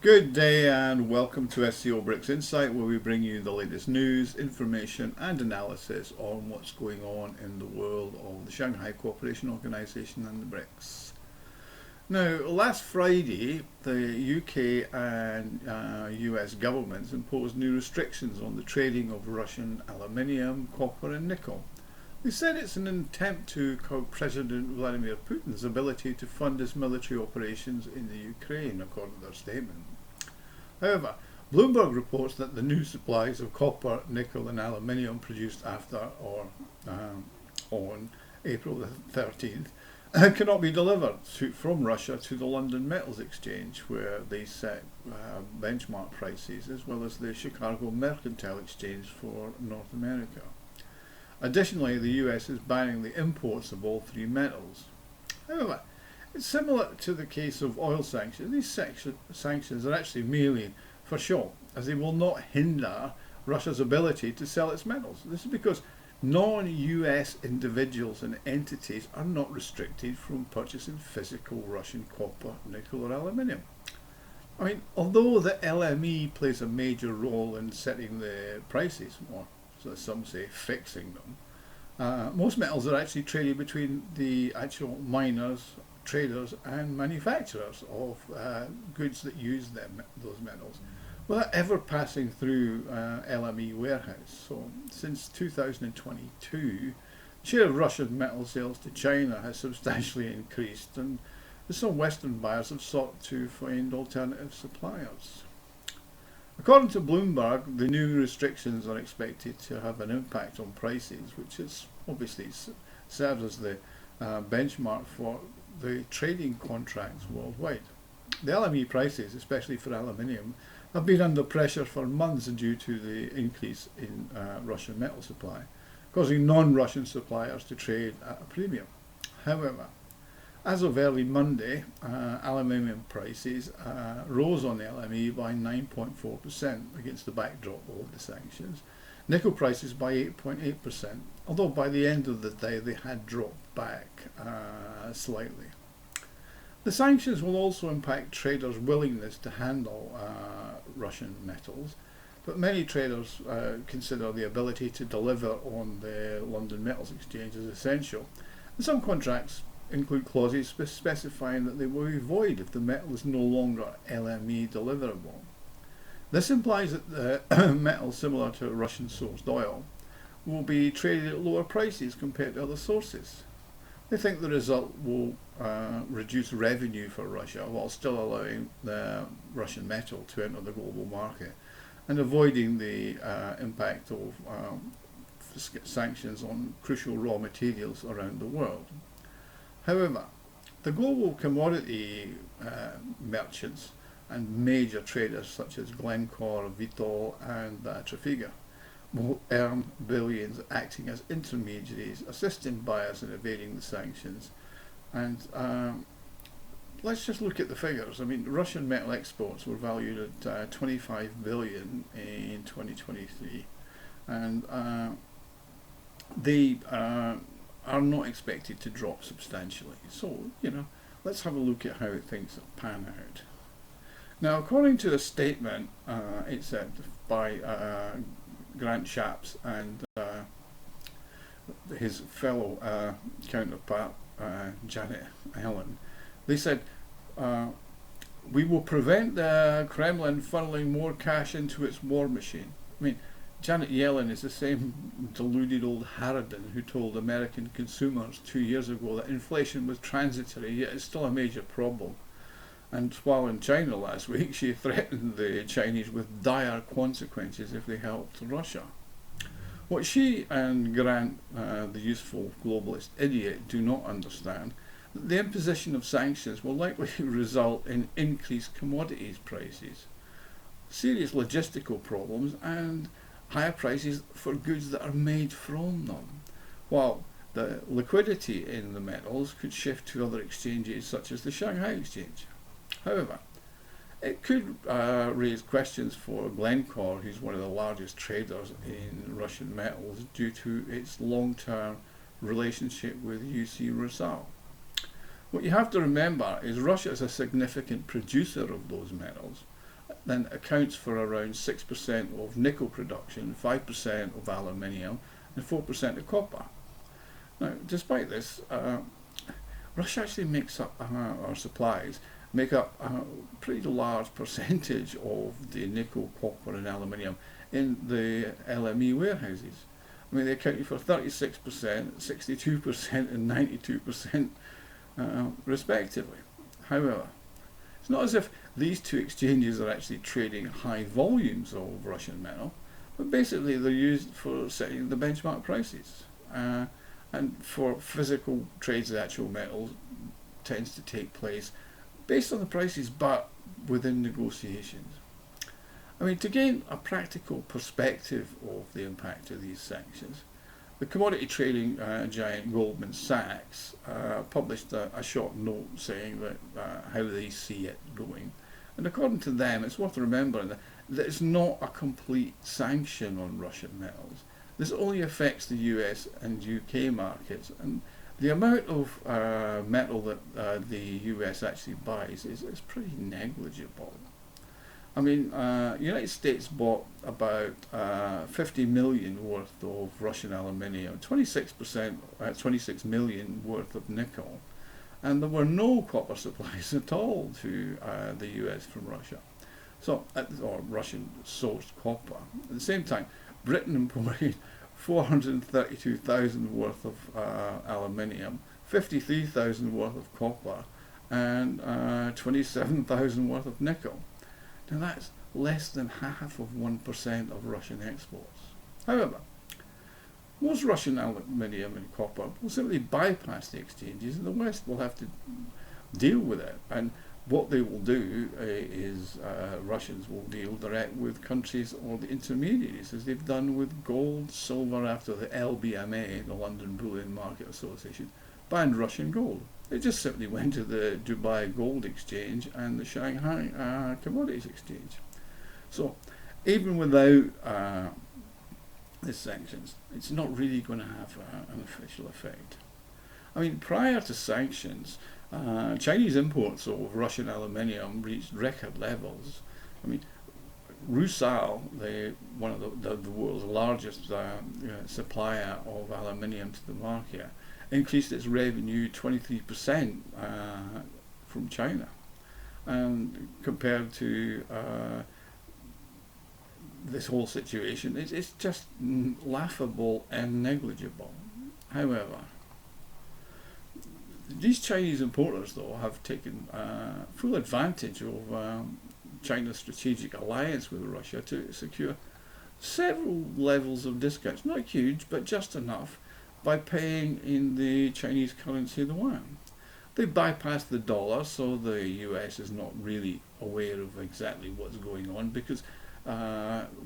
Good day and welcome to SCO BRICS Insight, where we bring you the latest news, information and analysis on what's going on in the world of the Shanghai Cooperation Organisation and the BRICS. Now, last Friday, the UK and US governments imposed new restrictions on the trading of Russian aluminium, copper and nickel. They said it's an attempt to curb President Vladimir Putin's ability to fund his military operations in the Ukraine, according to their statement. However, Bloomberg reports that the new supplies of copper, nickel and aluminium produced after or on April the 13th cannot be delivered from Russia to the London Metals Exchange, where they set benchmark prices, as well as the Chicago Mercantile Exchange for North America. Additionally, the US is banning the imports of all three metals. However, it's similar to the case of oil sanctions. These sanctions are actually merely for show, as they will not hinder Russia's ability to sell its metals. This is because non-US individuals and entities are not restricted from purchasing physical Russian copper, nickel or aluminium. I mean, although the LME plays a major role in setting the prices, or so some say fixing them, most metals are actually traded between the actual miners, traders and manufacturers of goods that use those metals, without ever passing through LME warehouse. So since 2022, the share of Russian metal sales to China has substantially increased, and some Western buyers have sought to find alternative suppliers. According to Bloomberg, the new restrictions are expected to have an impact on prices, which is obviously serves as the benchmark for the trading contracts worldwide. The LME prices, especially for aluminium, have been under pressure for months due to the increase in Russian metal supply, causing non-Russian suppliers to trade at a premium. However, as of early Monday, aluminium prices rose on the LME by 9.4% against the backdrop of the sanctions. Nickel prices by 8.8%, although by the end of the day they had dropped back slightly. The sanctions will also impact traders' willingness to handle Russian metals, but many traders consider the ability to deliver on the London Metals Exchange as essential, and some contracts include clauses specifying that they will be void if the metal is no longer LME deliverable. This implies that the metal, similar to Russian sourced oil, will be traded at lower prices compared to other sources. They think the result will reduce revenue for Russia while still allowing the Russian metal to enter the global market and avoiding the impact of sanctions on crucial raw materials around the world. However, the global commodity merchants and major traders such as Glencore, Vitol and Trafigura will earn billions acting as intermediaries, assisting buyers in evading the sanctions. And let's just look at the figures. I mean, Russian metal exports were valued at 25 billion in 2023, and they are not expected to drop substantially. So, let's have a look at how things pan out. Now, according to a statement, it's by Grant Shapps and his fellow counterpart, Janet Yellen, they said, we will prevent the Kremlin funneling more cash into its war machine. I mean, Janet Yellen is the same deluded old harridan who told American consumers 2 years ago that inflation was transitory, yet it's still a major problem. And while in China last week, she threatened the Chinese with dire consequences if they helped Russia. What she and Grant, the useful globalist idiot, do not understand, that the imposition of sanctions will likely result in increased commodities prices, serious logistical problems and higher prices for goods that are made from them, while the liquidity in the metals could shift to other exchanges such as the Shanghai Exchange. However, it could raise questions for Glencore, who's one of the largest traders in Russian metals, due to its long-term relationship with UC Rusal. What you have to remember is Russia is a significant producer of those metals, then accounts for around 6% of nickel production, 5% of aluminium, and 4% of copper. Now, despite this, Russia actually makes up, our supplies make up a pretty large percentage of the nickel, copper and aluminium in the LME warehouses. I mean, they account for 36%, 62% and 92% respectively. However, it's not as if these two exchanges are actually trading high volumes of Russian metal, but basically they're used for setting the benchmark prices. And for physical trades, the actual metals tends to take place based on the prices, but within negotiations. I mean, to gain a practical perspective of the impact of these sanctions, the commodity trading giant Goldman Sachs published a short note saying that how they see it going. And according to them, it's worth remembering that it's not a complete sanction on Russian metals. This only affects the US and UK markets, and the amount of metal that the US actually buys is pretty negligible. I mean, United States bought about 50 million worth of Russian aluminium, 26 million worth of nickel, and there were no copper supplies at all to the US from Russia, or Russian sourced copper. At the same time, Britain imported 432,000 worth of aluminium, 53,000 worth of copper, and 27,000 worth of nickel. Now that's less than half of 1% of Russian exports. However, most Russian aluminium and copper will simply bypass the exchanges, and the West will have to deal with it. And what they will do is Russians will deal direct with countries or the intermediaries, as they've done with gold, silver after the LBMA, the London Bullion Market Association, banned Russian gold. It just simply went to the Dubai Gold Exchange and the Shanghai Commodities Exchange. So even without the sanctions, it's not really going to have an official effect. I mean, prior to sanctions, Chinese imports of Russian aluminium reached record levels. I mean, Rusal, one of the world's largest supplier of aluminium to the market, increased its revenue 23% from China, and compared to this whole situation, it's just laughable and negligible. However, these Chinese importers, though, have taken full advantage of China's strategic alliance with Russia to secure several levels of discounts, not huge, but just enough, by paying in the Chinese currency, the yuan. They bypassed the dollar, so the US is not really aware of exactly what's going on, because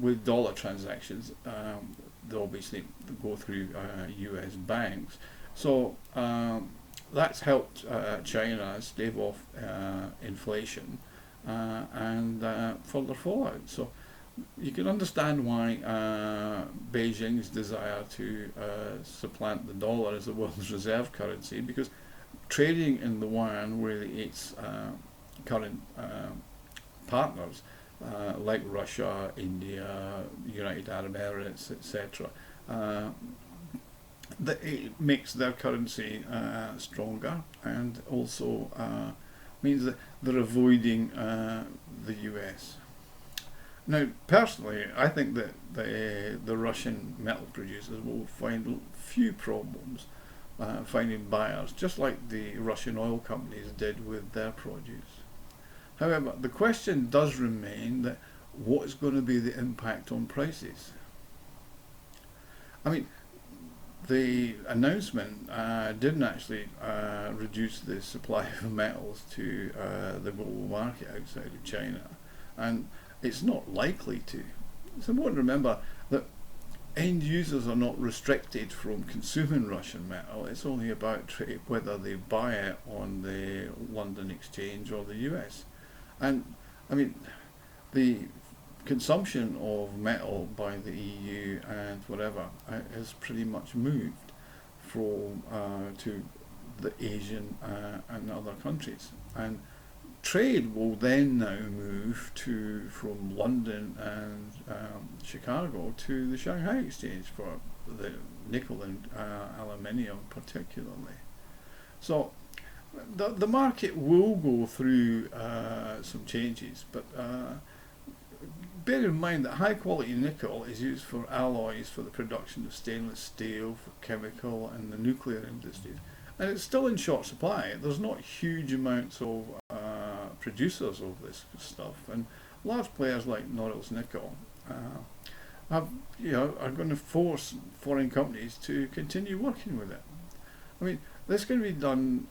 with dollar transactions, they obviously go through US banks. So that's helped China stave off inflation and further fallout. So you can understand why Beijing's desire to supplant the dollar as the world's reserve currency, because trading in the yuan with its current partners like Russia, India, United Arab Emirates, etc., it makes their currency stronger, and also means that they're avoiding the US. Now, personally, I think that the Russian metal producers will find few problems finding buyers, just like the Russian oil companies did with their produce. However, the question does remain that what is going to be the impact on prices? I mean, the announcement didn't actually reduce the supply of metals to the global market outside of China, and it's not likely to. It's important to remember that end users are not restricted from consuming Russian metal. It's only about whether they buy it on the London Exchange or the US. And I mean, the consumption of metal by the EU and whatever has pretty much moved from to the Asian and other countries. And trade will then now move from London and Chicago to the Shanghai Exchange for the nickel and aluminium particularly. So the market will go through some changes, but bear in mind that high quality nickel is used for alloys for the production of stainless steel, for chemical and the nuclear industries, and it's still in short supply. There's not huge amounts of producers of this stuff, and large players like Norilsk Nickel are going to force foreign companies to continue working with it. I mean, this can be done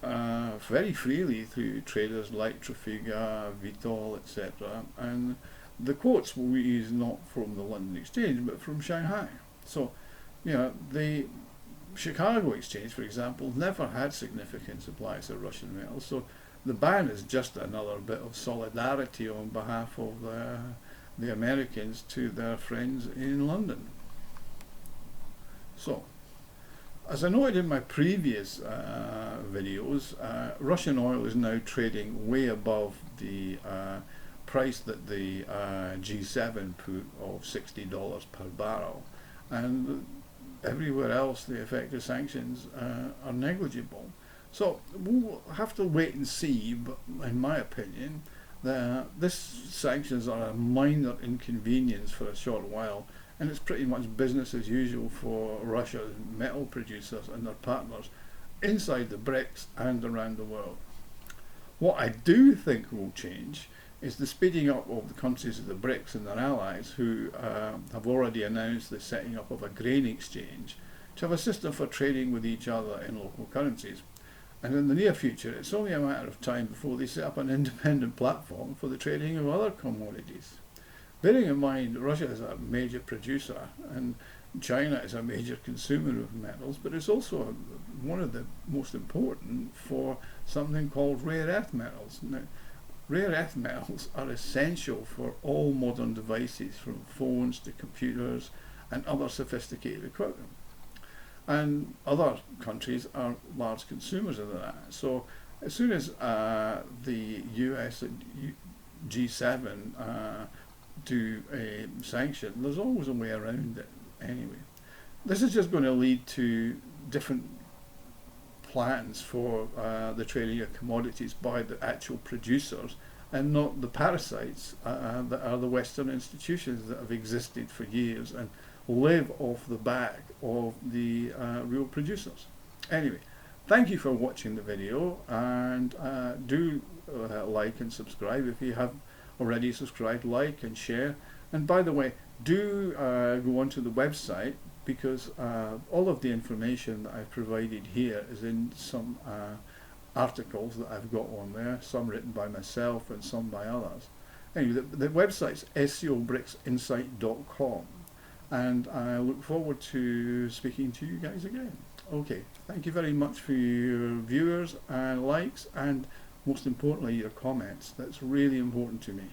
very freely through traders like Trafigura, Vitol, etc. And the quotes will be used not from the London Exchange, but from Shanghai. So, the Chicago Exchange, for example, never had significant supplies of Russian metals. So the ban is just another bit of solidarity on behalf of the Americans to their friends in London. So, as I noted in my previous videos, Russian oil is now trading way above the price that the G7 put of $60 per barrel, and everywhere else the effect of sanctions are negligible. So we'll have to wait and see, but in my opinion, this sanctions are a minor inconvenience for a short while, and it's pretty much business as usual for Russia's metal producers and their partners inside the BRICS and around the world. What I do think will change is the speeding up of the countries of the BRICS and their allies, who have already announced the setting up of a grain exchange to have a system for trading with each other in local currencies. And in the near future, it's only a matter of time before they set up an independent platform for the trading of other commodities. Bearing in mind, Russia is a major producer and China is a major consumer of metals, but it's also one of the most important for something called rare earth metals. Now, rare earth metals are essential for all modern devices, from phones to computers and other sophisticated equipment. And other countries are large consumers of that. So as soon as the US and G7 do a sanction, there's always a way around it anyway. This is just going to lead to different plans for the trading of commodities by the actual producers and not the parasites that are the Western institutions that have existed for years and live off the back of the real producers. Anyway, thank you for watching the video, and do like and subscribe if you have already subscribed, like and share. And by the way, do go onto the website, because all of the information that I've provided here is in some articles that I've got on there, some written by myself and some by others. Anyway, the website's SCO-BRICSinsight.com, and I look forward to speaking to you guys again. Okay, thank you very much for your viewers and likes, and most importantly your comments. That's really important to me.